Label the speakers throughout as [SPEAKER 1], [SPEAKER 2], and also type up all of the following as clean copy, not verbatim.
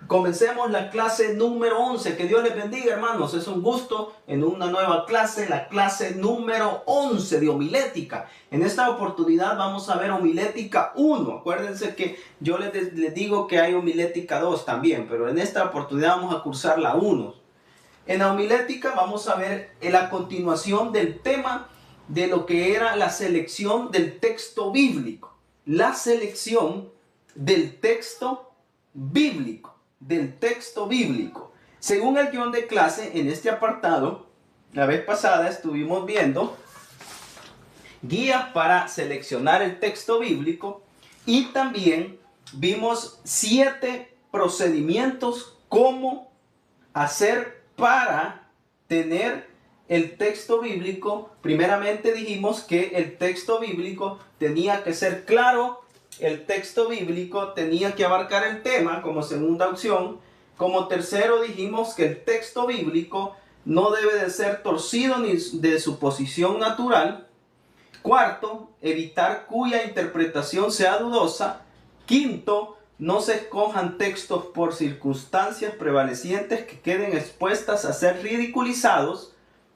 [SPEAKER 1] Comencemos la clase número 11. Que Dios les bendiga, hermanos. Es un gusto en una nueva clase, la clase número 11 de homilética. En esta oportunidad vamos a ver homilética 1. Acuérdense que yo les digo que hay homilética 2 también, pero en esta oportunidad vamos a cursar la 1. En la homilética vamos a ver la continuación del tema de lo que era la selección del texto bíblico. La selección del texto bíblico. Según el guión de clase, en este apartado, la vez pasada estuvimos viendo guías para seleccionar el texto bíblico y también vimos 7 procedimientos cómo hacer para tener el texto bíblico. Primeramente dijimos que el texto bíblico tenía que ser claro. El texto bíblico tenía que abarcar el tema como segunda opción. Como tercero dijimos que el texto bíblico no debe de ser torcido ni de su posición natural. Cuarto, evitar cuya interpretación sea dudosa. Quinto, no se escojan textos por circunstancias prevalecientes que queden expuestas a ser ridiculizados.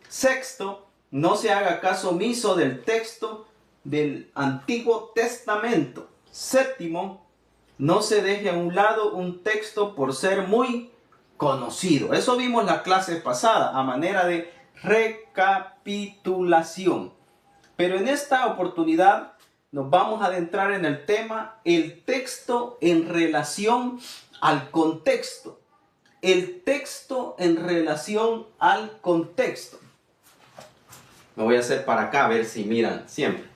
[SPEAKER 1] Sexto, no se haga caso omiso del texto del Antiguo Testamento. Séptimo, no se deje a un lado un texto por ser muy conocido. Eso vimos la clase pasada a manera de recapitulación. Pero en esta oportunidad nos vamos a adentrar en el tema el texto en relación al contexto. El texto en relación al contexto. Me voy a hacer para acá a ver si miran siempre.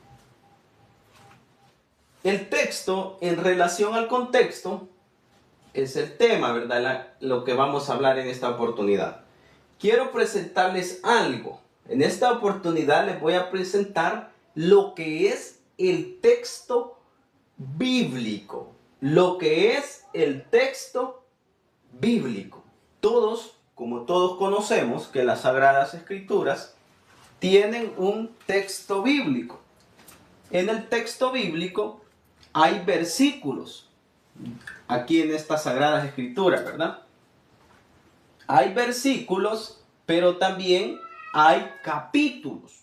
[SPEAKER 1] El texto en relación al contexto es el tema, ¿verdad? Lo que vamos a hablar en esta oportunidad. Quiero presentarles algo. En esta oportunidad les voy a presentar lo que es el texto bíblico. Lo que es el texto bíblico. Todos, como todos conocemos, que las Sagradas Escrituras tienen un texto bíblico. En el texto bíblico hay versículos. Aquí en estas Sagradas Escrituras, ¿verdad? Hay versículos, pero también hay capítulos.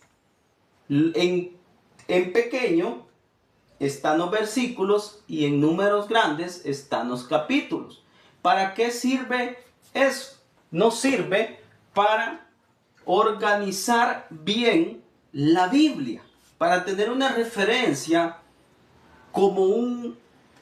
[SPEAKER 1] En pequeño están los versículos y en números grandes están los capítulos. ¿Para qué sirve eso? Nos sirve para organizar bien la Biblia, para tener una referencia como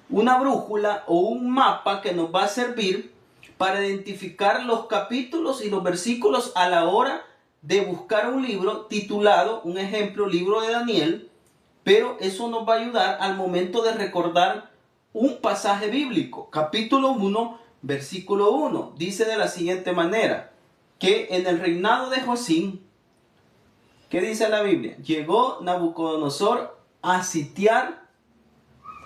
[SPEAKER 1] una brújula o un mapa que nos va a servir para identificar los capítulos y los versículos a la hora de buscar un libro titulado, un ejemplo, libro de Daniel, pero eso nos va a ayudar al momento de recordar un pasaje bíblico. Capítulo 1, versículo 1, dice de la siguiente manera, que en el reinado de Joacim, ¿qué dice la Biblia? Llegó Nabucodonosor a sitiar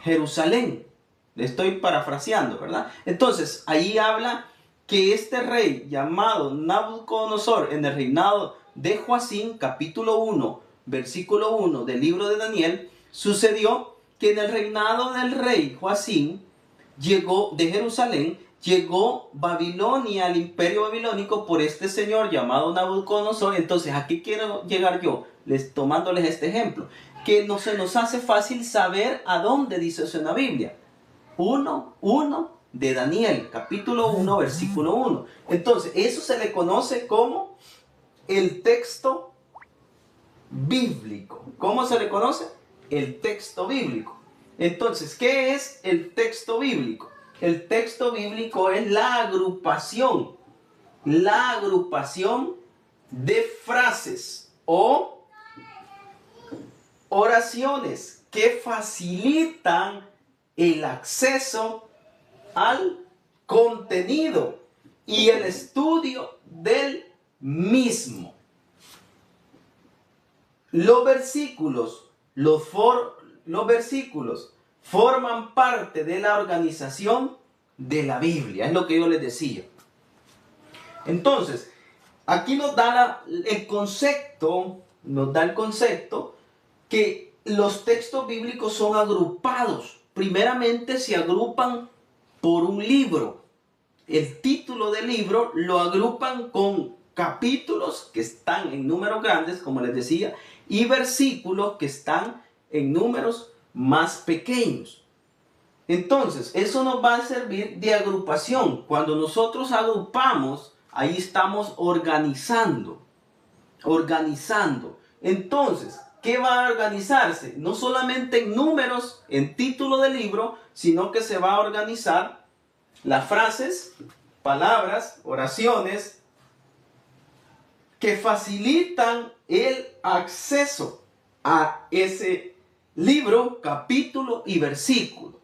[SPEAKER 1] Jerusalén. Le estoy parafraseando, ¿verdad? Entonces, ahí habla que este rey llamado Nabucodonosor en el reinado de Joacim, capítulo 1, versículo 1 del libro de Daniel, sucedió que en el reinado del rey Joacim llegó de Jerusalén, llegó Babilonia, al imperio babilónico, por este señor llamado Nabucodonosor. Entonces, ¿a qué quiero llegar yo? Tomándoles este ejemplo, que no se nos hace fácil saber a dónde dice eso en la Biblia. 1 de Daniel, capítulo 1, versículo 1. Entonces, eso se le conoce como el texto bíblico. ¿Cómo se le conoce? El texto bíblico. Entonces, ¿qué es el texto bíblico? El texto bíblico es la agrupación de frases o oraciones que facilitan el acceso al contenido y el estudio del mismo. Los versículos forman parte de la organización de la Biblia, es lo que yo les decía. Entonces, aquí nos da el concepto que los textos bíblicos son agrupados. Primeramente se agrupan por un libro. el título del libro lo agrupan con capítulos que están en números grandes, como les decía, y versículos que están en números más pequeños. Entonces, eso nos va a servir de agrupación. Cuando nosotros agrupamos, ahí estamos organizando. Entonces, ¿qué va a organizarse? No solamente en números, en título del libro, sino que se va a organizar las frases, palabras, oraciones que facilitan el acceso a ese libro, capítulo y versículo.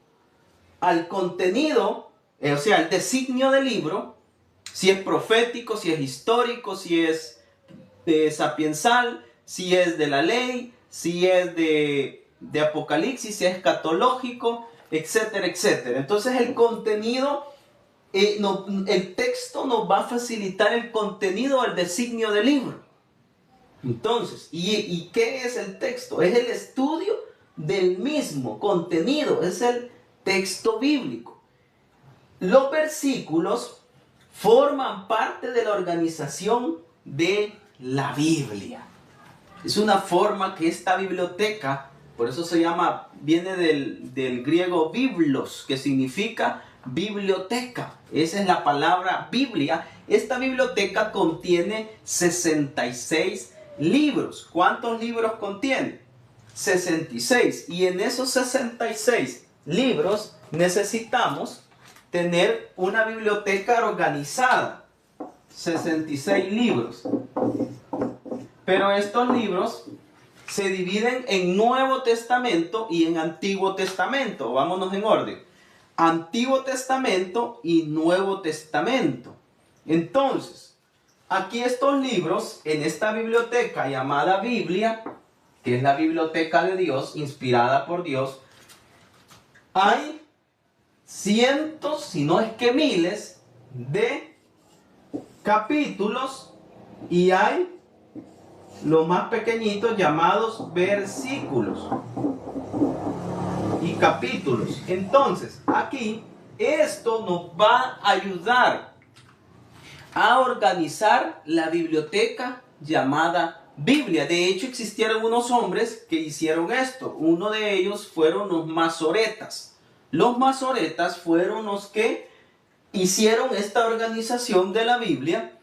[SPEAKER 1] Al contenido, o sea, el designio del libro, si es profético, si es histórico, si es sapiensal, si es de la ley, si es de Apocalipsis, si es escatológico, etcétera, etcétera. Entonces el contenido, el texto nos va a facilitar el contenido, el designio del libro. Entonces, ¿y qué es el texto? Es el estudio del mismo contenido, es el texto bíblico. Los versículos forman parte de la organización de la Biblia. Es una forma que esta biblioteca, por eso se llama, viene del griego biblos, que significa biblioteca. Esa es la palabra Biblia. Esta biblioteca contiene 66 libros. ¿Cuántos libros contiene? 66. Y en esos 66 libros necesitamos tener una biblioteca organizada. 66 libros. Pero estos libros se dividen en Nuevo Testamento y en Antiguo Testamento. Vámonos en orden. Antiguo Testamento y Nuevo Testamento. Entonces, aquí estos libros, en esta biblioteca llamada Biblia, que es la biblioteca de Dios, inspirada por Dios, hay cientos, si no es que miles, de capítulos y hay los más pequeñitos llamados versículos y capítulos. Entonces, aquí esto nos va a ayudar a organizar la biblioteca llamada Biblia. De hecho, existieron unos hombres que hicieron esto. Uno de ellos fueron los masoretas. Los masoretas fueron los que hicieron esta organización de la Biblia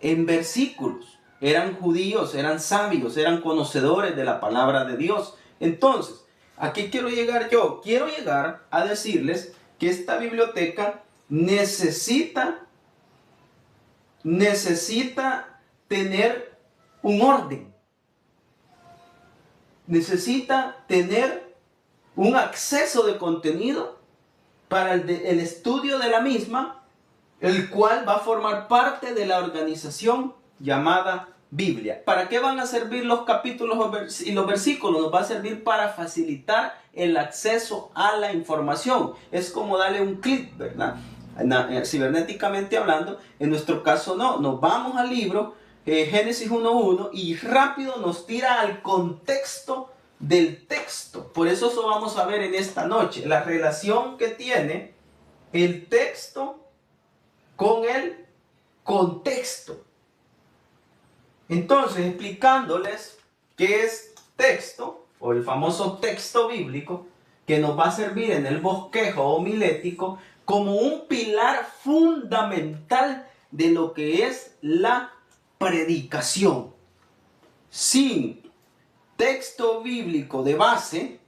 [SPEAKER 1] en versículos. Eran judíos, eran sabios, eran conocedores de la palabra de Dios. Entonces, ¿a qué quiero llegar yo? Quiero llegar a decirles que esta biblioteca necesita tener un orden. Necesita tener un acceso de contenido para el estudio de la misma, el cual va a formar parte de la organización llamada Biblia. ¿Para qué van a servir los capítulos y los versículos? Nos va a servir para facilitar el acceso a la información. Es como darle un clic, ¿verdad? Cibernéticamente hablando, en nuestro caso no. Nos vamos al libro, Génesis 1.1, y rápido nos tira al contexto del texto. Por eso vamos a ver en esta noche la relación que tiene el texto con el contexto. Entonces, explicándoles qué es texto, o el famoso texto bíblico, que nos va a servir en el bosquejo homilético como un pilar fundamental de lo que es la predicación. Sin texto bíblico de base,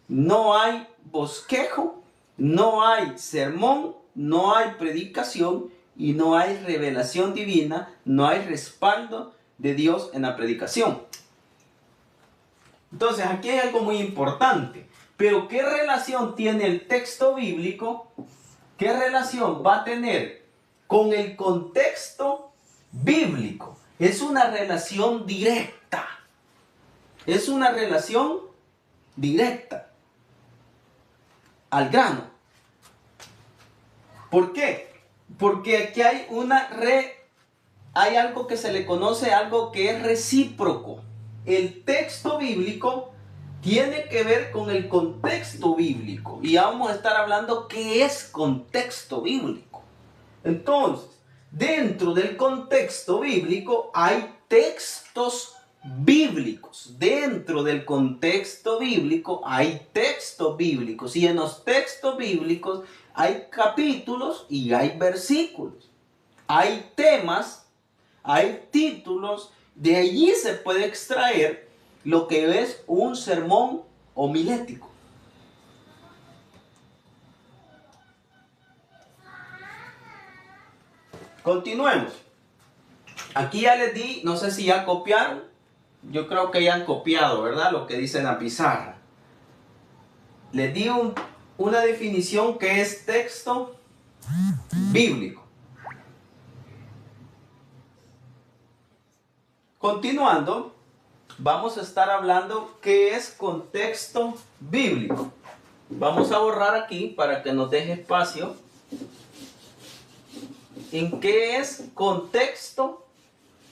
[SPEAKER 1] no hay bosquejo, no hay sermón, no hay predicación y no hay revelación divina, no hay respaldo de Dios en la predicación. Entonces aquí hay algo muy importante. Pero ¿qué relación tiene el texto bíblico? ¿Qué relación va a tener con el contexto bíblico? Es una relación directa. Es una relación directa. Al grano. ¿Por qué? Porque aquí hay hay algo que se le conoce, algo que es recíproco. El texto bíblico tiene que ver con el contexto bíblico. Y vamos a estar hablando qué es contexto bíblico. Entonces, dentro del contexto bíblico hay textos bíblicos. Dentro del contexto bíblico hay textos bíblicos. Y en los textos bíblicos hay capítulos y hay versículos. Hay temas, hay títulos. De allí se puede extraer lo que es un sermón homilético. Continuemos. Aquí ya les di, no sé si ya copiaron. Yo creo que ya han copiado, ¿verdad? Lo que dice en la pizarra. Les di una definición que es texto bíblico. Continuando, vamos a estar hablando qué es contexto bíblico. Vamos a borrar aquí para que nos deje espacio. ¿En qué es contexto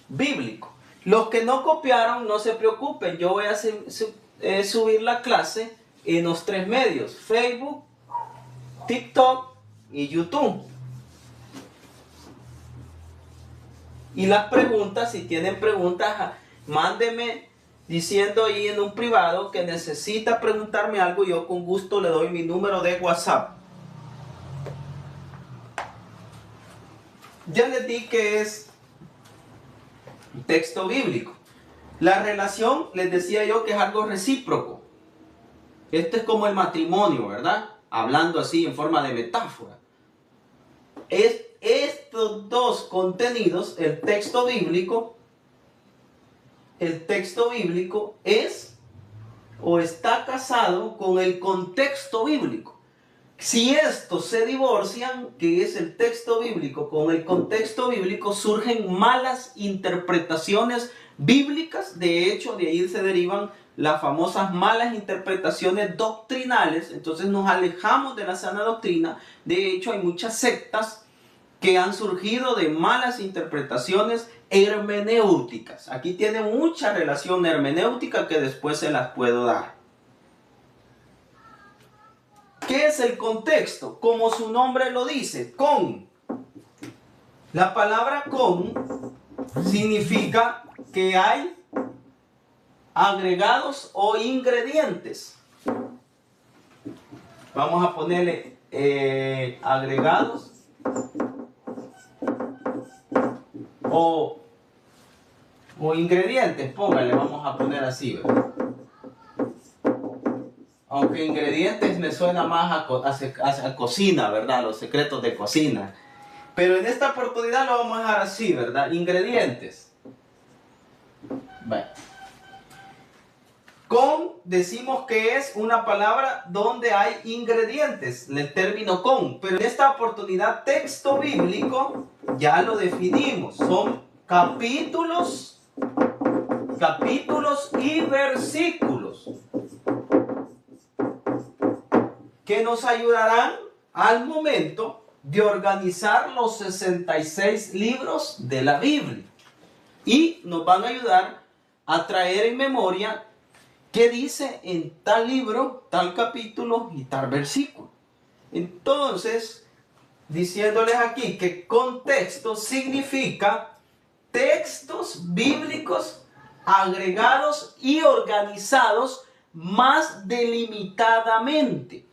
[SPEAKER 1] bíblico? Los que no copiaron, no se preocupen. Yo voy a subir la clase en los 3 medios: Facebook, TikTok y YouTube. Y las preguntas, si tienen preguntas, mándenme diciendo ahí en un privado que necesita preguntarme algo. Yo con gusto le doy mi número de WhatsApp. Ya les di que es texto bíblico. La relación, les decía yo que es algo recíproco. Esto es como el matrimonio, ¿verdad? Hablando así en forma de metáfora. Estos dos contenidos, el texto bíblico es o está casado con el contexto bíblico. Si estos se divorcian, que es el texto bíblico con el contexto bíblico, surgen malas interpretaciones bíblicas. De hecho, de ahí se derivan las famosas malas interpretaciones doctrinales. Entonces nos alejamos de la sana doctrina. De hecho, hay muchas sectas que han surgido de malas interpretaciones hermenéuticas. Aquí tiene mucha relación hermenéutica que después se las puedo dar. ¿Qué es el contexto? Como su nombre lo dice, con. La palabra con significa que hay agregados o ingredientes. Vamos a ponerle agregados o ingredientes, póngale, vamos a poner así, ¿verdad? Aunque ingredientes me suena más a cocina, ¿verdad? Los secretos de cocina. Pero en esta oportunidad lo vamos a dejar así, ¿verdad? Ingredientes. Bueno. Con decimos que es una palabra donde hay ingredientes, el término con. Pero en esta oportunidad texto bíblico ya lo definimos. Son capítulos y versículos que nos ayudarán al momento de organizar los 66 libros de la Biblia. Y nos van a ayudar a traer en memoria qué dice en tal libro, tal capítulo y tal versículo. Entonces, diciéndoles aquí que contexto significa textos bíblicos agregados y organizados más delimitadamente.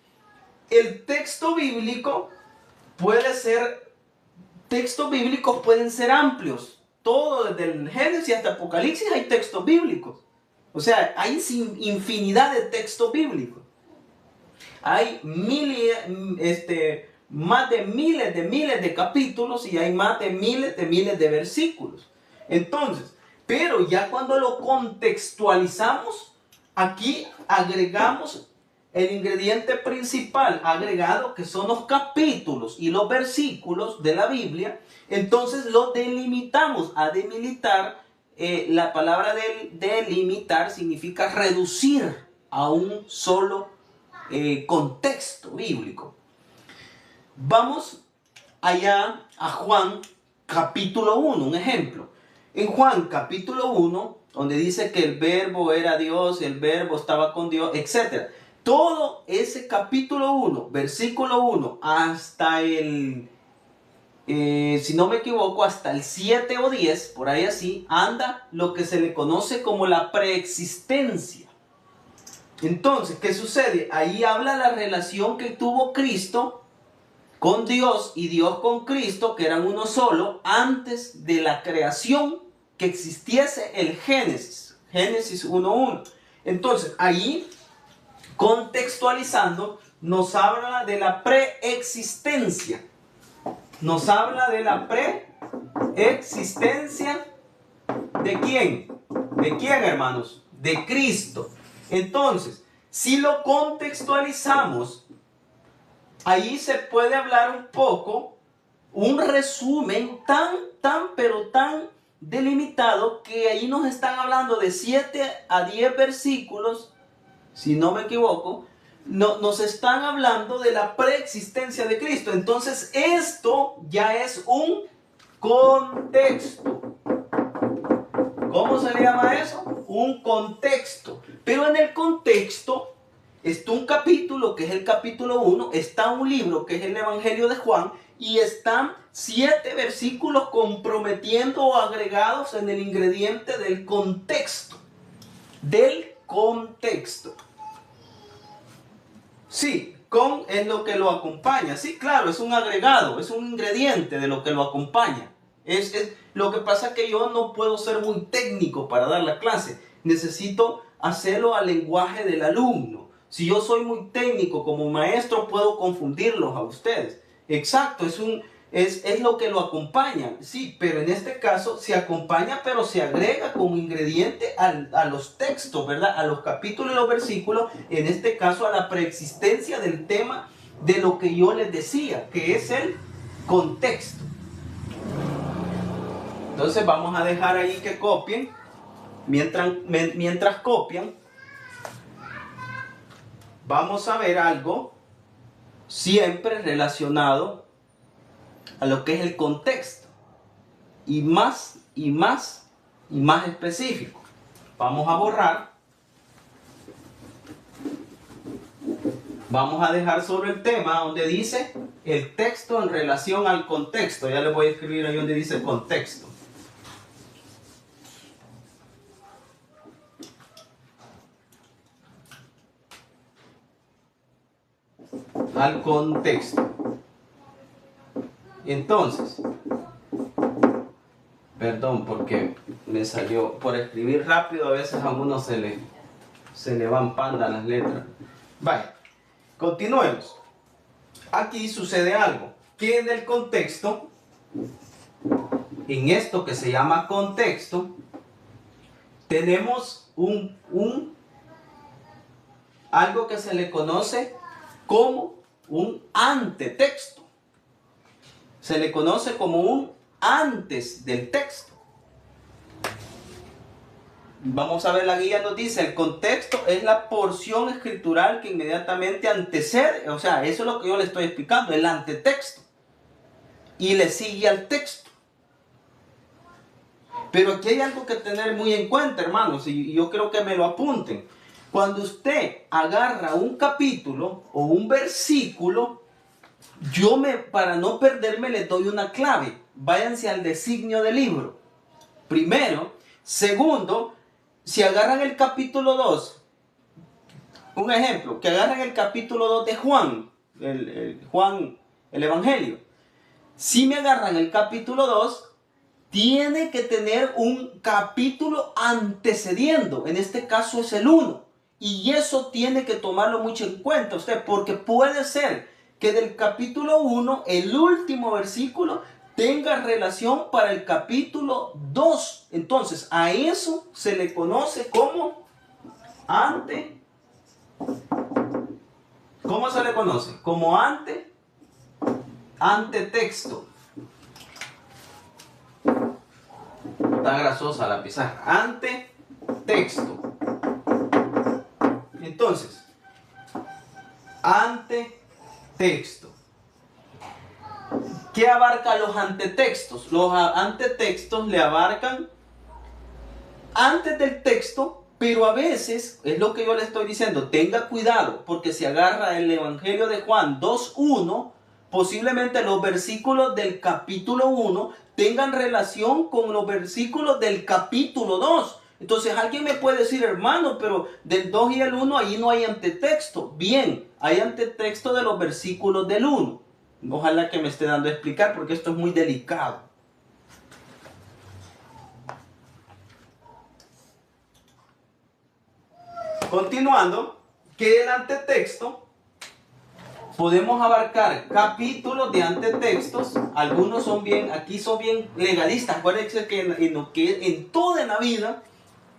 [SPEAKER 1] El texto bíblico textos bíblicos pueden ser amplios. Todo desde el Génesis hasta Apocalipsis hay textos bíblicos. O sea, hay infinidad de textos bíblicos. Hay más de miles de capítulos y hay más de miles de versículos. Entonces, pero ya cuando lo contextualizamos, aquí agregamos el ingrediente principal agregado, que son los capítulos y los versículos de la Biblia. Entonces lo delimitamos. A delimitar, la palabra delimitar significa reducir a un solo contexto bíblico. Vamos allá a Juan capítulo 1, un ejemplo. En Juan capítulo 1, donde dice que el verbo era Dios, el verbo estaba con Dios, etc. Todo ese capítulo 1, versículo 1, hasta el si no me equivoco, hasta el 7 o 10, por ahí así, anda lo que se le conoce como la preexistencia. Entonces, ¿qué sucede? Ahí habla la relación que tuvo Cristo con Dios y Dios con Cristo, que eran uno solo, antes de la creación, que existiese el Génesis, Génesis 1:1. Entonces, ahí, contextualizando, nos habla de la preexistencia. Nos habla de la preexistencia ¿de quién? ¿De quién, hermanos? De Cristo. Entonces, si lo contextualizamos, ahí se puede hablar un poco, un resumen pero tan delimitado, que ahí nos están hablando de 7 a 10 versículos, si no me equivoco, nos están hablando de la preexistencia de Cristo. Entonces, esto ya es un contexto. ¿Cómo se le llama eso? Un contexto. Pero en el contexto está un capítulo, que es el capítulo 1, está un libro, que es el Evangelio de Juan, y están 7 versículos comprometiendo o agregados en el ingrediente del contexto. Del contexto. Sí, con es lo que lo acompaña. Sí, claro, es un agregado, es un ingrediente de lo que lo acompaña. Lo que pasa es que yo no puedo ser muy técnico para dar la clase. Necesito hacerlo al lenguaje del alumno. Si yo soy muy técnico como maestro, puedo confundirlos a ustedes. Exacto, es lo que lo acompaña. Sí, pero en este caso se acompaña, pero se agrega como ingrediente a los textos, ¿verdad? A los capítulos y los versículos, en este caso a la preexistencia del tema de lo que yo les decía, que es el contexto. Entonces vamos a dejar ahí que copien. Mientras copian, vamos a ver algo siempre relacionado a lo que es el contexto, y más específico. Vamos a borrar, vamos a dejar sobre el tema donde dice el texto en relación al contexto. Ya les voy a escribir ahí donde dice contexto. Al contexto. Entonces, perdón porque me salió por escribir rápido, a veces a uno se le van panda las letras. Vaya, continuemos. Aquí sucede algo, que en el contexto, en esto que se llama contexto, tenemos algo que se le conoce como un antetexto. Se le conoce como un antes del texto. Vamos a ver, la guía nos dice, el contexto es la porción escritural que inmediatamente antecede, o sea, eso es lo que yo le estoy explicando, el antetexto. Y le sigue al texto. Pero aquí hay algo que tener muy en cuenta, hermanos, y yo creo que me lo apunten. Cuando usted agarra un capítulo o un versículo, para no perderme, les doy una clave. Váyanse al designio del libro. Primero. Segundo, si agarran el capítulo 2, un ejemplo, que agarran el capítulo 2 de Juan, el Evangelio. Si me agarran el capítulo 2, tiene que tener un capítulo antecediendo. En este caso es el 1. Y eso tiene que tomarlo mucho en cuenta usted, porque puede ser que del capítulo 1, el último versículo, tenga relación para el capítulo 2. Entonces, a eso se le conoce como ¿cómo se le conoce? Como antetexto. Está grasosa la pizarra. Antetexto. Entonces, antetexto. ¿Qué abarca los antetextos? Los antetextos le abarcan antes del texto, pero a veces, es lo que yo le estoy diciendo, tenga cuidado, porque si agarra el Evangelio de Juan 2:1, posiblemente los versículos del capítulo 1 tengan relación con los versículos del capítulo 2. Entonces alguien me puede decir, hermano, pero del 2 y el 1 ahí no hay antetexto. Bien, hay antetexto de los versículos del 1. Ojalá que me esté dando a explicar porque esto es muy delicado. Continuando, que el antetexto podemos abarcar capítulos de antetextos. Algunos son bien, aquí son bien legalistas. Acuérdense que en toda la vida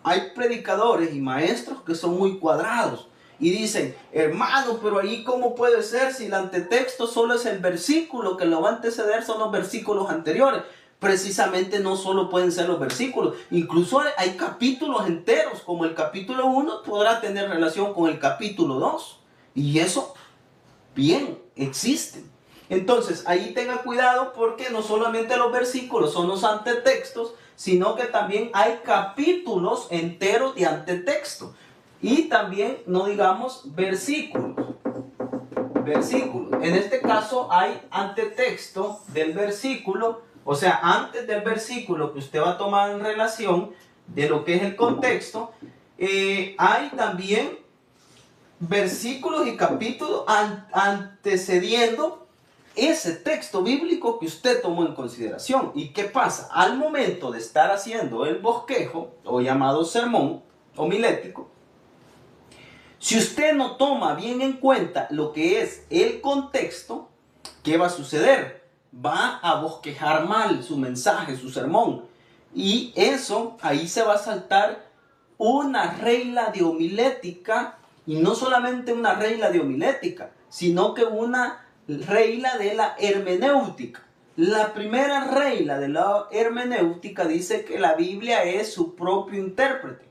[SPEAKER 1] hay predicadores y maestros que son muy cuadrados y dicen, hermano, pero ahí cómo puede ser si el antetexto solo es el versículo que lo va a anteceder, son los versículos anteriores. Precisamente no solo pueden ser los versículos, incluso hay capítulos enteros, como el capítulo 1 podrá tener relación con el capítulo 2, y eso bien existe. Entonces ahí tenga cuidado porque no solamente los versículos son los antetextos, sino que también hay capítulos enteros de antetexto. Y también, no digamos, versículos. En este caso hay antetexto del versículo, o sea, antes del versículo que usted va a tomar en relación de lo que es el contexto, hay también versículos y capítulos antecediendo ese texto bíblico que usted tomó en consideración. ¿Y qué pasa? Al momento de estar haciendo el bosquejo, o llamado sermón homilético, si usted no toma bien en cuenta lo que es el contexto, ¿qué va a suceder? Va a bosquejar mal su mensaje, su sermón. Y eso, ahí se va a saltar una regla de homilética, y no solamente una regla de homilética, sino que una regla de la hermenéutica. La primera regla de la hermenéutica dice que la Biblia es su propio intérprete.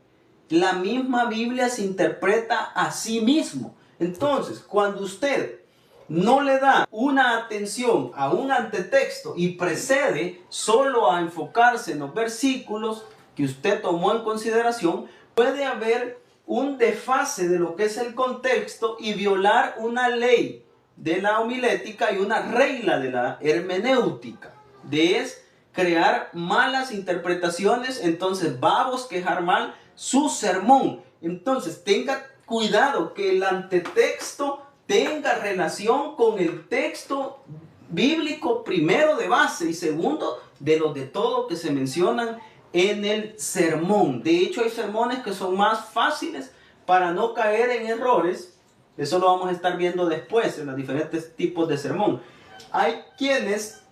[SPEAKER 1] La misma Biblia se interpreta a sí mismo. Entonces, cuando usted no le da una atención a un antetexto y procede solo a enfocarse en los versículos que usted tomó en consideración, puede haber un desfase de lo que es el contexto y violar una ley de la homilética y una regla de la hermenéutica, de crear malas interpretaciones. Entonces va a bosquejar mal su sermón. Entonces tenga cuidado que el antetexto tenga relación con el texto bíblico, primero de base y segundo de los de todo que se mencionan en el sermón. De hecho, hay sermones que son más fáciles para no caer en errores. Eso lo vamos a estar viendo después en los diferentes tipos de sermón. Hay quienes,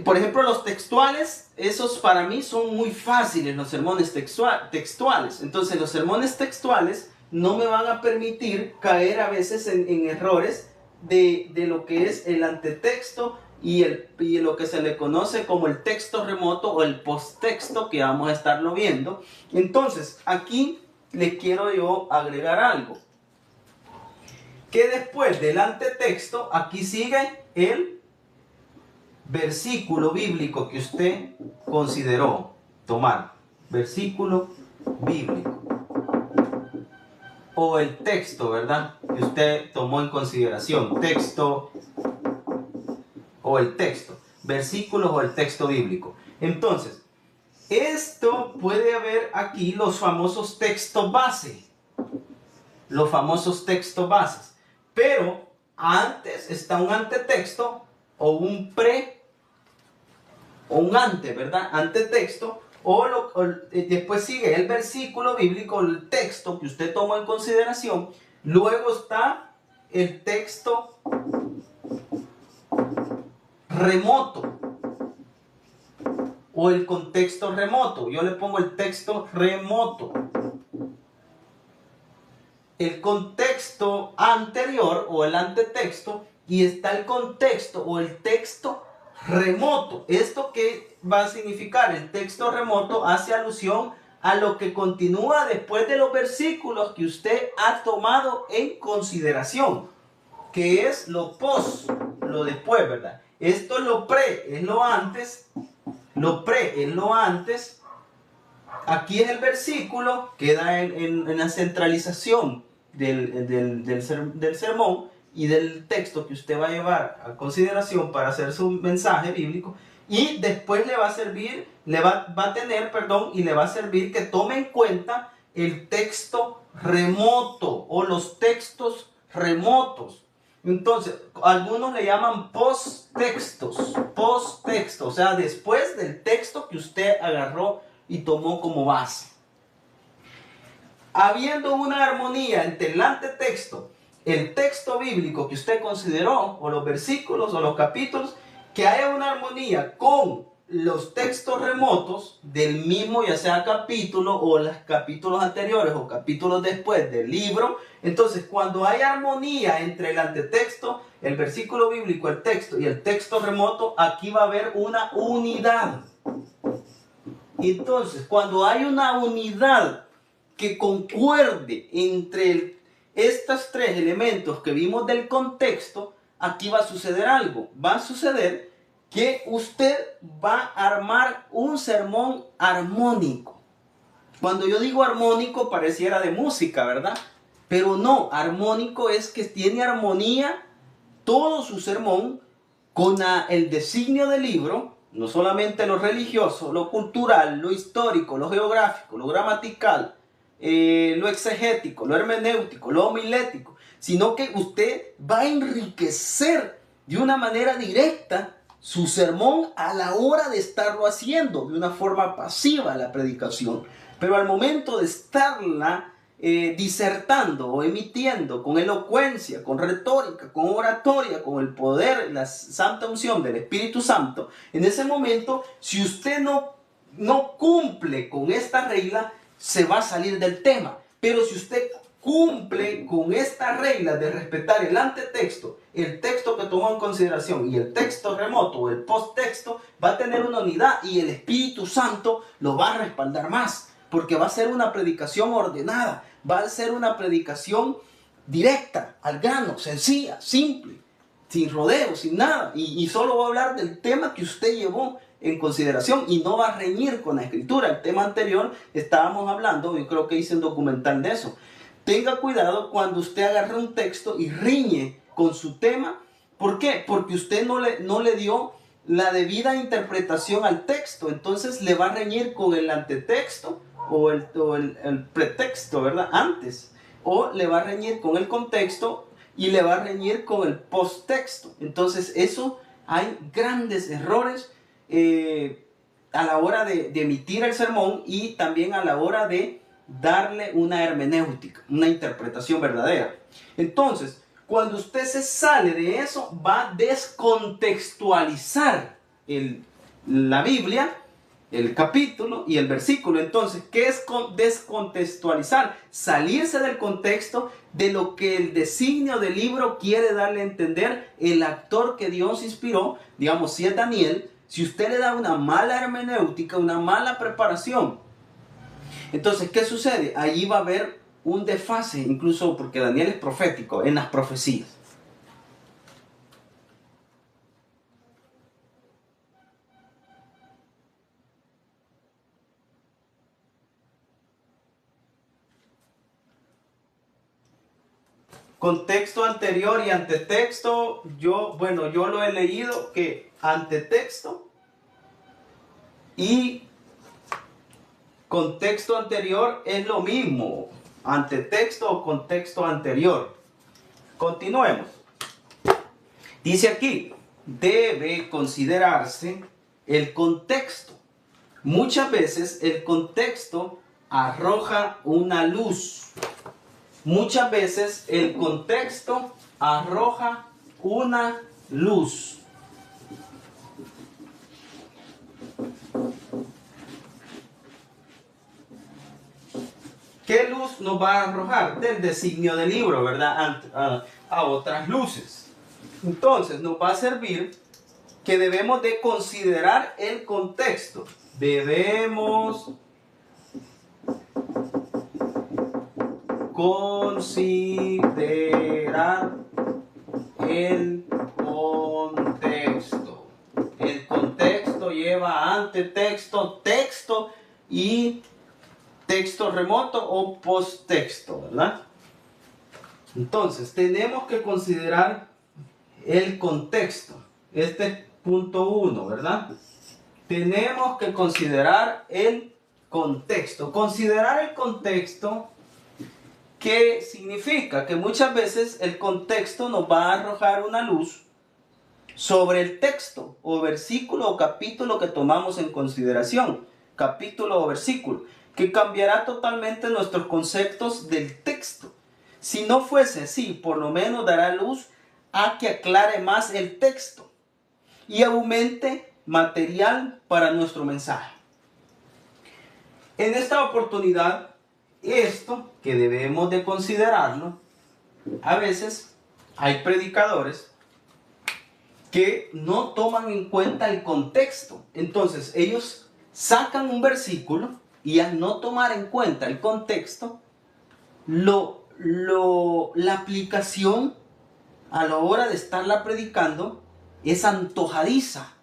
[SPEAKER 1] por ejemplo, los textuales, esos para mí son muy fáciles, los sermones textuales. Entonces, los sermones textuales no me van a permitir caer a veces en errores de lo que es el antetexto y lo que se le conoce como el texto remoto o el posttexto, que vamos a estarlo viendo. Entonces, aquí les quiero yo agregar algo. Que después del antetexto, aquí sigue el versículo bíblico que usted consideró tomar. Versículo bíblico. O el texto, ¿verdad? Que usted tomó en consideración. Texto o el texto. Versículos o el texto bíblico. Entonces, esto puede haber aquí los famosos textos base. Los famosos textos bases. Pero antes está un antetexto o un o un ante, ¿verdad? Antetexto. Después sigue el versículo bíblico, el texto que usted tomó en consideración. Luego está el texto remoto o el contexto remoto. Yo le pongo el texto remoto. El contexto anterior o el antetexto, y está el contexto o el texto remoto. ¿Esto qué va a significar? El texto remoto hace alusión a lo que continúa después de los versículos que usted ha tomado en consideración, que es lo post, lo después, ¿verdad? Esto es lo pre, es lo antes. Lo pre es lo antes. Aquí es el versículo, queda en la centralización del sermón, y del texto que usted va a llevar a consideración para hacer su mensaje bíblico, y después le va a servir, va a tener, perdón, y le va a servir que tome en cuenta el texto remoto o los textos remotos. Entonces, algunos le llaman posttextos, o sea, después del texto que usted agarró y tomó como base. Habiendo una armonía entre el antetexto, el texto bíblico que usted consideró, o los versículos o los capítulos, que haya una armonía con los textos remotos del mismo, ya sea capítulo o los capítulos anteriores o capítulos después del libro. Entonces, cuando hay armonía entre el antetexto, el versículo bíblico, el texto y el texto remoto, aquí va a haber una unidad. Entonces, cuando hay una unidad que concuerde entre estos tres elementos que vimos del contexto, aquí va a suceder algo. Va a suceder que usted va a armar un sermón armónico. Cuando yo digo armónico, pareciera de música, ¿verdad? Pero no, armónico es que tiene armonía todo su sermón con el designio del libro, no solamente lo religioso, lo cultural, lo histórico, lo geográfico, lo gramatical, lo exegético, lo hermenéutico, lo homilético, sino que usted va a enriquecer de una manera directa su sermón a la hora de estarlo haciendo, de una forma pasiva la predicación, pero al momento de estarla disertando o emitiendo con elocuencia, con retórica, con oratoria, con el poder, la santa unción del Espíritu Santo, en ese momento, si usted no cumple con esta regla, se va a salir del tema. Pero si usted cumple con esta regla de respetar el antetexto, el texto que tomó en consideración y el texto remoto o el posttexto, va a tener una unidad y el Espíritu Santo lo va a respaldar más, porque va a ser una predicación ordenada, va a ser una predicación directa, al grano, sencilla, simple, sin rodeos, sin nada, y solo va a hablar del tema que usted llevó en consideración y no va a reñir con la escritura. El tema anterior estábamos hablando, yo creo que hice un documental de eso. Tenga cuidado cuando usted agarre un texto y riñe con su tema. ¿Por qué? Porque usted no le dio la debida interpretación al texto. Entonces le va a reñir con el antetexto o el pretexto, ¿verdad? Antes. O le va a reñir con el contexto y le va a reñir con el posttexto. Entonces eso, hay grandes errores a la hora de emitir el sermón y también a la hora de darle una hermenéutica, una interpretación verdadera. Entonces, cuando usted se sale de eso, va a descontextualizar la Biblia, el capítulo y el versículo. Entonces, ¿qué es descontextualizar? Salirse del contexto de lo que el designio del libro quiere darle a entender el actor que Dios inspiró. Digamos, si es Daniel, si usted le da una mala hermenéutica, una mala preparación, entonces, ¿qué sucede? Allí va a haber un desfase, incluso porque Daniel es profético en las profecías. Contexto anterior y antetexto, yo lo he leído que antetexto y contexto anterior es lo mismo, antetexto o contexto anterior. Continuemos. Dice aquí, debe considerarse el contexto. Muchas veces el contexto arroja una luz. Muchas veces el contexto arroja una luz. ¿Qué luz nos va a arrojar? Del designio del libro, ¿verdad? A otras luces. Entonces nos va a servir que debemos de considerar el contexto. Debemos considerar el contexto. El contexto lleva antetexto, texto y texto remoto o posttexto, ¿verdad? Entonces, tenemos que considerar el contexto. Este es punto 1, ¿verdad? Tenemos que considerar el contexto. Considerar el contexto, ¿qué significa? Que muchas veces el contexto nos va a arrojar una luz sobre el texto o versículo o capítulo que tomamos en consideración. Capítulo o versículo, que cambiará totalmente nuestros conceptos del texto. Si no fuese así, por lo menos dará luz a que aclare más el texto y aumente material para nuestro mensaje. En esta oportunidad, esto que debemos de considerarlo, a veces hay predicadores que no toman en cuenta el contexto. Entonces ellos sacan un versículo y al no tomar en cuenta el contexto, la aplicación a la hora de estarla predicando es antojadiza.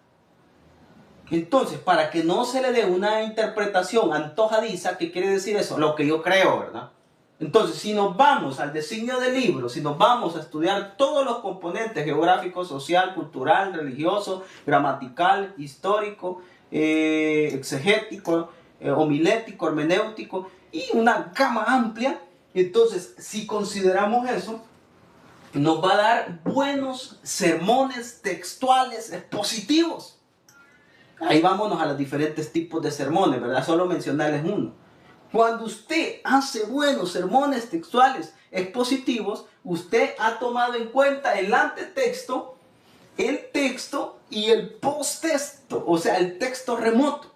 [SPEAKER 1] Entonces, para que no se le dé una interpretación antojadiza, ¿qué quiere decir eso? Lo que yo creo, ¿verdad? Entonces, si nos vamos al designio del libro, si nos vamos a estudiar todos los componentes geográfico, social, cultural, religioso, gramatical, histórico, exegético, homilético, hermenéutico y una gama amplia, entonces, si consideramos eso, nos va a dar buenos sermones textuales expositivos. Ahí vámonos a los diferentes tipos de sermones, ¿verdad? Solo mencionarles uno. Cuando usted hace buenos sermones textuales expositivos, usted ha tomado en cuenta el antetexto, el texto y el posttexto, o sea, el texto remoto.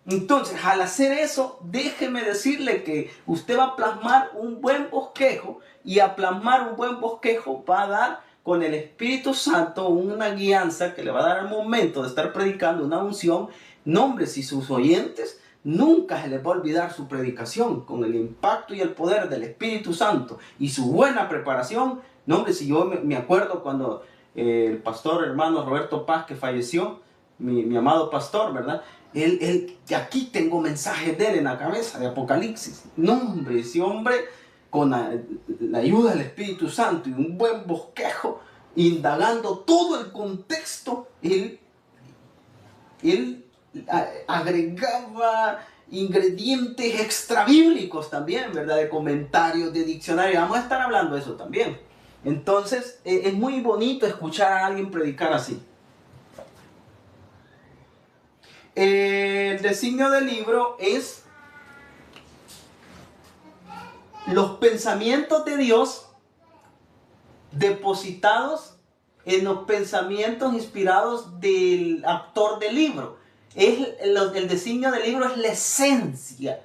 [SPEAKER 1] Entonces, al hacer eso, déjeme decirle que usted va a plasmar un buen bosquejo, y a plasmar un buen bosquejo va a dar con el Espíritu Santo una guianza que le va a dar al momento de estar predicando, una unción. Nombre, si sus oyentes nunca se les va a olvidar su predicación, con el impacto y el poder del Espíritu Santo y su buena preparación. Nombre, si yo me acuerdo cuando el pastor hermano Roberto Paz, que falleció, mi amado pastor, ¿verdad? Él, aquí tengo mensajes de él en la cabeza, de Apocalipsis. Nombre, ese hombre, con la ayuda del Espíritu Santo y un buen bosquejo, indagando todo el contexto, él agregaba ingredientes extrabíblicos también, ¿verdad? De comentarios, de diccionario. Vamos a estar hablando de eso también. Entonces, es muy bonito escuchar a alguien predicar así. El designio del libro es los pensamientos de Dios depositados en los pensamientos inspirados del autor del libro. El designio del libro es la esencia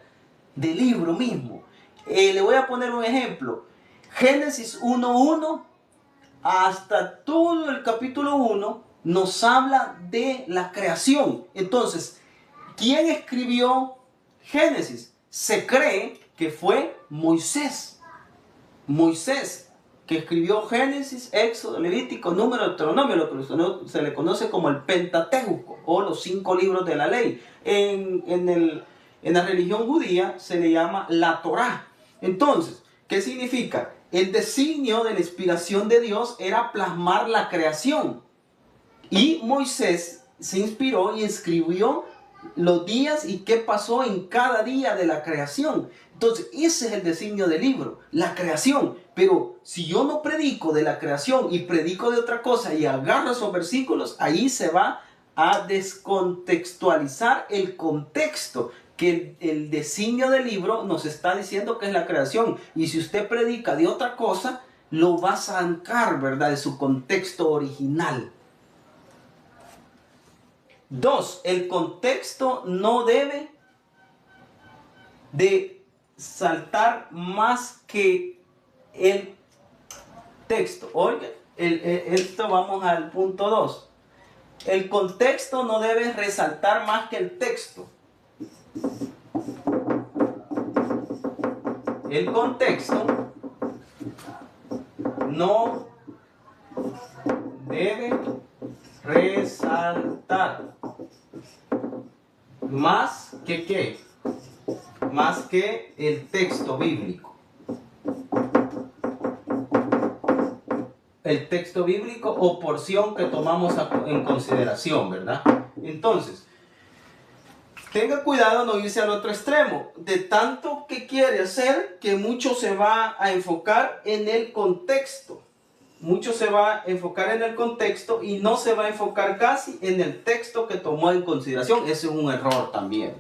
[SPEAKER 1] del libro mismo. Le voy a poner un ejemplo. Génesis 1:1 hasta todo el capítulo 1 nos habla de la creación. Entonces, ¿quién escribió Génesis? Se cree que fue Moisés. Moisés, que escribió Génesis, Éxodo, Levítico, Número, Deuteronomio, lo que se le conoce como el Pentateuco o los 5 libros de la ley. En la religión judía se le llama la Torá. Entonces, ¿qué significa? El designio de la inspiración de Dios era plasmar la creación. Y Moisés se inspiró y escribió los días y qué pasó en cada día de la creación. Entonces, ese es el designio del libro, la creación. Pero si yo no predico de la creación y predico de otra cosa y agarro esos versículos, ahí se va a descontextualizar el contexto, que el designio del libro nos está diciendo que es la creación. Y si usted predica de otra cosa, lo va a sacar, ¿verdad?, de su contexto original. 2. El contexto no debe de saltar más que el texto. Oiga, esto vamos al punto 2. El contexto no debe resaltar más que el texto. El contexto no debe resaltar más que ¿qué? Más que el texto bíblico. el texto bíblico o porción que tomamos en consideración, ¿verdad? Entonces, tenga cuidado no irse al otro extremo, de tanto que quiere hacer que mucho se va a enfocar en el contexto. Mucho se va a enfocar en el contexto y no se va a enfocar casi en el texto que tomó en consideración. Ese es un error también.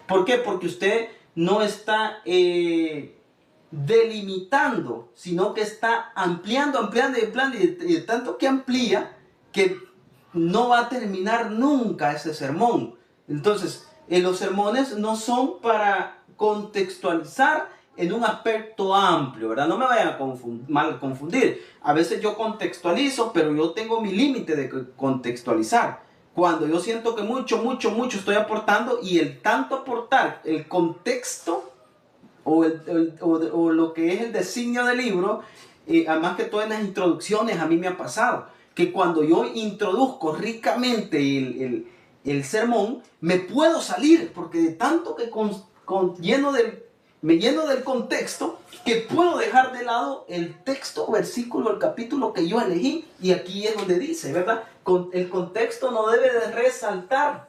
[SPEAKER 1] ¿Por qué? Porque usted no está delimitando, sino que está ampliando, y tanto que amplía que no va a terminar nunca ese sermón. Entonces, los sermones no son para contextualizar en un aspecto amplio, ¿verdad? No me vayan a mal confundir. A veces yo contextualizo, pero yo tengo mi límite de contextualizar. Cuando yo siento que mucho estoy aportando y el tanto aportar, el contexto o lo que es el designio del libro, además que todas las introducciones a mí me ha pasado, que cuando yo introduzco ricamente el sermón, me puedo salir, porque de tanto que me lleno del contexto, que puedo dejar de lado el texto, versículo, el capítulo que yo elegí, y aquí es donde dice, ¿verdad? El contexto no debe de resaltar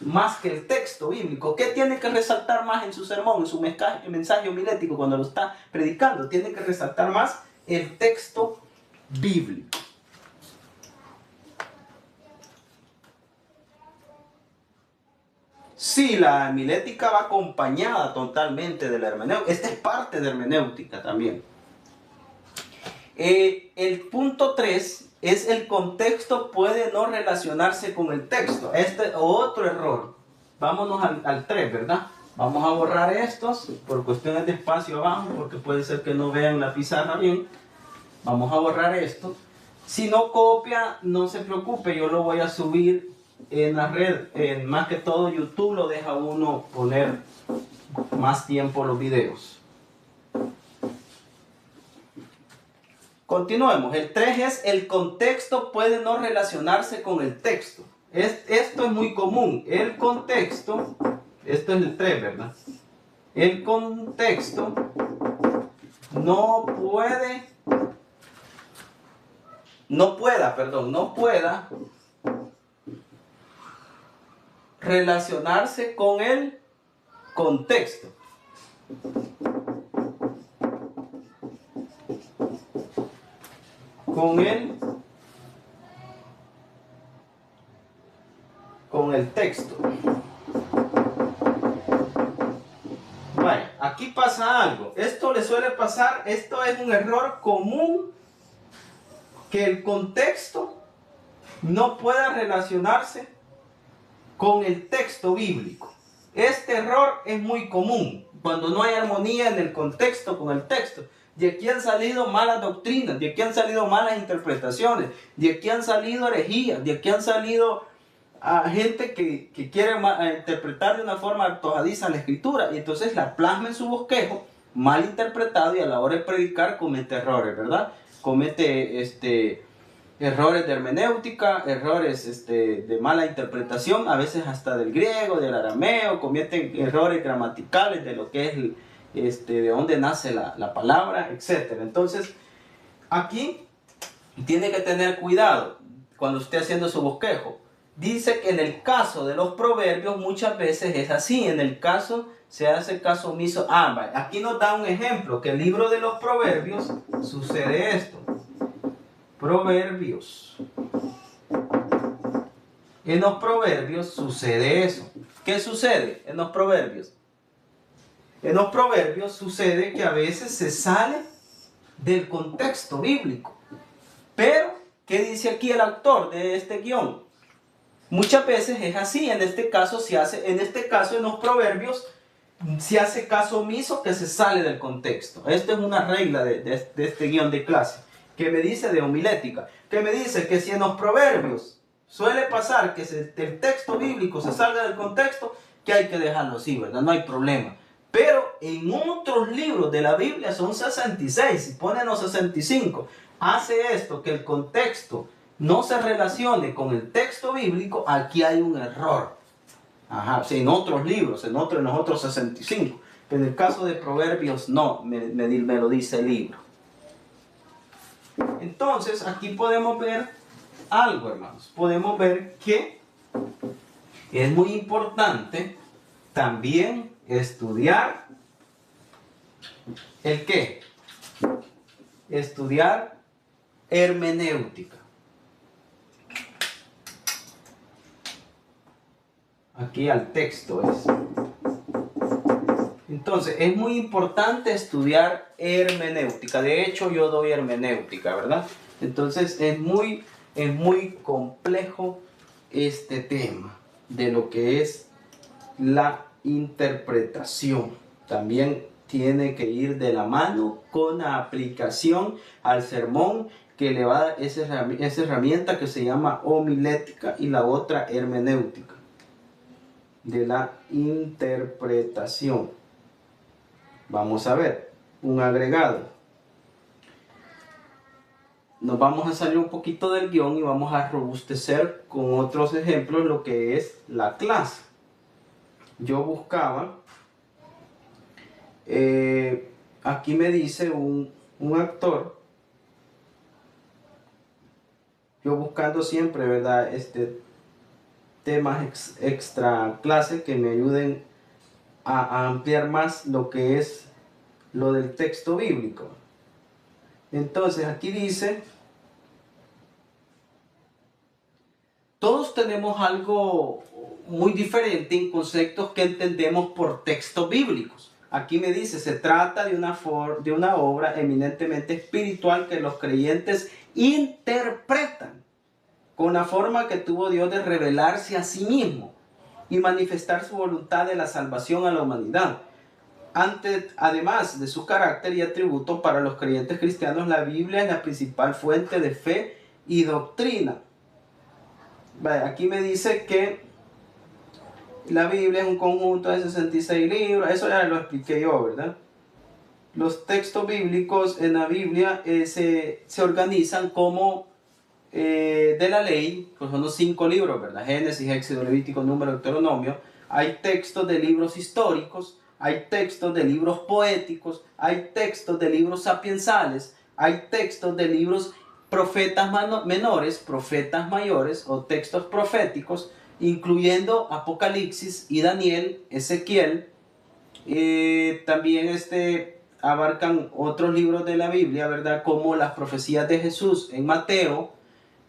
[SPEAKER 1] más que el texto bíblico. ¿Qué tiene que resaltar más en su sermón, en su mensaje homilético cuando lo está predicando? Tiene que resaltar más el texto bíblico. Sí, la homilética va acompañada totalmente de la hermenéutica. Esta es parte de hermenéutica también. El punto 3 es el contexto puede no relacionarse con el texto. Este otro error. Vámonos al 3, ¿verdad? Vamos a borrar estos por cuestiones de espacio abajo, porque puede ser que no vean la pizarra bien. Vamos a borrar esto. Si no copia, no se preocupe, yo lo voy a subir en la red. Más que todo YouTube lo deja uno poner más tiempo los videos. Continuemos. El 3 es el contexto puede no relacionarse con el texto. Esto es muy común. El contexto, esto es el 3, ¿verdad? El contexto no pueda relacionarse con el contexto. Con el texto. Bueno, aquí pasa algo. Esto le suele pasar, esto es un error común, que el contexto no pueda relacionarse con el texto bíblico. Este error es muy común cuando no hay armonía en el contexto con el texto. De aquí han salido malas doctrinas, de aquí han salido malas interpretaciones, de aquí han salido herejías, de aquí han salido gente que quiere interpretar de una forma antojadiza la escritura, y entonces la plasma en su bosquejo, mal interpretado, y a la hora de predicar comete errores, ¿verdad? Comete errores de hermenéutica, errores de mala interpretación, a veces hasta del griego, del arameo, cometen errores gramaticales de lo que es de dónde nace la palabra, etc. Entonces, aquí tiene que tener cuidado cuando esté haciendo su bosquejo. Dice que en el caso de los proverbios muchas veces es así, en el caso se hace caso omiso. Aquí nos da un ejemplo, que el libro de los proverbios sucede esto. Proverbios. En los proverbios sucede eso. ¿Qué sucede en los proverbios? En los proverbios sucede que a veces se sale del contexto bíblico. Pero, ¿qué dice aquí el autor de este guión? Muchas veces es así. En este caso en los proverbios se hace caso omiso, que se sale del contexto. Esta es una regla de este guión de clase, que me dice de homilética, que me dice que si en los proverbios suele pasar que el texto bíblico se salga del contexto, que hay que dejarlo así, ¿verdad? No hay problema. Pero en otros libros de la Biblia son 66, y ponen los 65, hace esto, que el contexto no se relacione con el texto bíblico, aquí hay un error. En otros libros, en los otros 65. En el caso de Proverbios no, me lo dice el libro. Entonces, aquí podemos ver algo, hermanos. Podemos ver que es muy importante también estudiar ¿el qué? Estudiar hermenéutica. Aquí al texto es. Entonces, es muy importante estudiar hermenéutica. De hecho, yo doy hermenéutica, ¿verdad? Entonces, es muy complejo este tema de lo que es la interpretación. También tiene que ir de la mano con la aplicación al sermón que le va a dar esa herramienta que se llama homilética y la otra hermenéutica de la interpretación. Vamos a ver un agregado. Nos vamos a salir un poquito del guión y vamos a robustecer con otros ejemplos lo que es la clase. Yo buscaba, aquí me dice un actor, yo buscando siempre, ¿verdad? Temas extra clase que me ayuden a ampliar más lo que es lo del texto bíblico. Entonces aquí dice, todos tenemos algo muy diferente en conceptos que entendemos por textos bíblicos. Aquí me dice, se trata de una obra eminentemente espiritual que los creyentes interpretan con la forma que tuvo Dios de revelarse a sí mismo y manifestar su voluntad de la salvación a la humanidad. Además de su carácter y atributo para los creyentes cristianos, la Biblia es la principal fuente de fe y doctrina. Aquí me dice que la Biblia es un conjunto de 66 libros, eso ya lo expliqué yo, ¿verdad? Los textos bíblicos en la Biblia se organizan como de la ley, pues son los 5 libros, ¿verdad? Génesis, Éxodo, Levítico, Número, Deuteronomio. Hay textos de libros históricos, hay textos de libros poéticos, hay textos de libros sapiensales, hay textos de libros profetas menores, profetas mayores o textos proféticos, incluyendo Apocalipsis y Daniel, Ezequiel. También abarcan otros libros de la Biblia, ¿verdad? Como las profecías de Jesús en Mateo.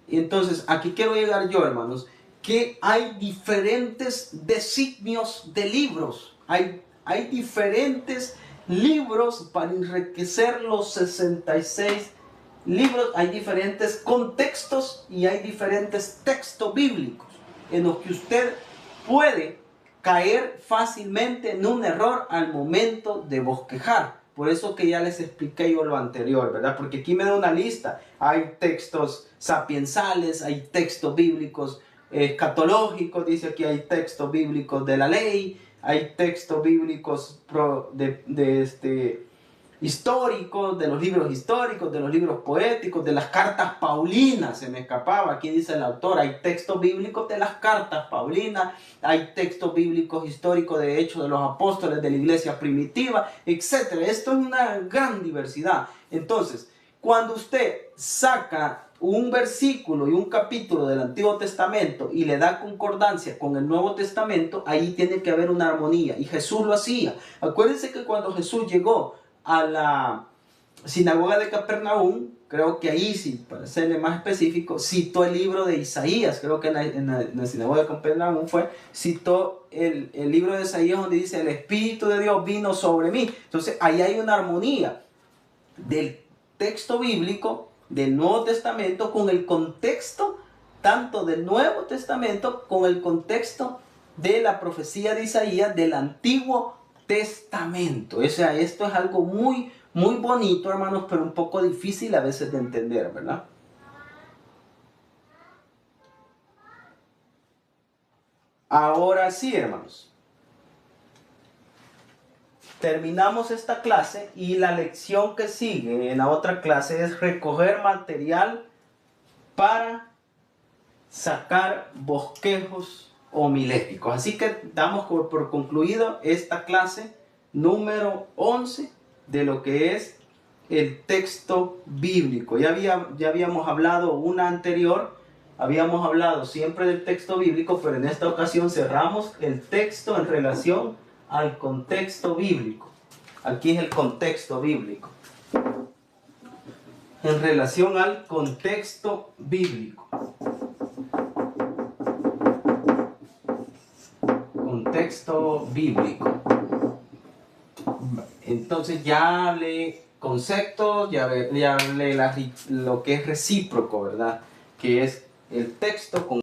[SPEAKER 1] Y entonces, aquí quiero llegar yo, hermanos, que hay diferentes designios de libros. Hay diferentes libros para enriquecer los 66 libros. Hay diferentes contextos y hay diferentes textos bíblicos en los que usted puede caer fácilmente en un error al momento de bosquejar. Por eso que ya les expliqué yo lo anterior, ¿verdad? Porque aquí me da una lista. Hay textos sapiensales, hay textos bíblicos escatológicos, dice aquí hay textos bíblicos de la ley, hay textos bíblicos históricos, de los libros poéticos, de las cartas paulinas, se me escapaba, aquí dice el autor, hay textos bíblicos de las cartas paulinas, hay textos bíblicos históricos de Hechos de los Apóstoles, de la iglesia primitiva, etc. Esto es una gran diversidad. Entonces, cuando usted saca un versículo y un capítulo del Antiguo Testamento y le da concordancia con el Nuevo Testamento, ahí tiene que haber una armonía, y Jesús lo hacía. Acuérdense que cuando Jesús llegó a la sinagoga de Capernaum, creo que ahí sí, para serle más específico, citó el libro de Isaías. Creo que en la sinagoga de Capernaum citó el libro de Isaías, donde dice: el Espíritu de Dios vino sobre mí. Entonces ahí hay una armonía del texto bíblico del Nuevo Testamento con el contexto tanto del Nuevo Testamento con el contexto de la profecía de Isaías del Antiguo Testamento. O sea, esto es algo muy bonito, hermanos, pero un poco difícil a veces de entender, ¿verdad? Ahora sí, hermanos, terminamos esta clase y la lección que sigue en la otra clase es recoger material para sacar bosquejos homiléticos. Así que damos por concluido esta clase número 11 de lo que es el texto bíblico. Ya habíamos hablado una anterior, habíamos hablado siempre del texto bíblico, pero en esta ocasión cerramos el texto en relación al contexto bíblico. Aquí es el contexto bíblico. En relación al contexto bíblico. Contexto bíblico. Entonces ya hablé conceptos, ya hablé lo que es recíproco, ¿verdad? Que es el texto con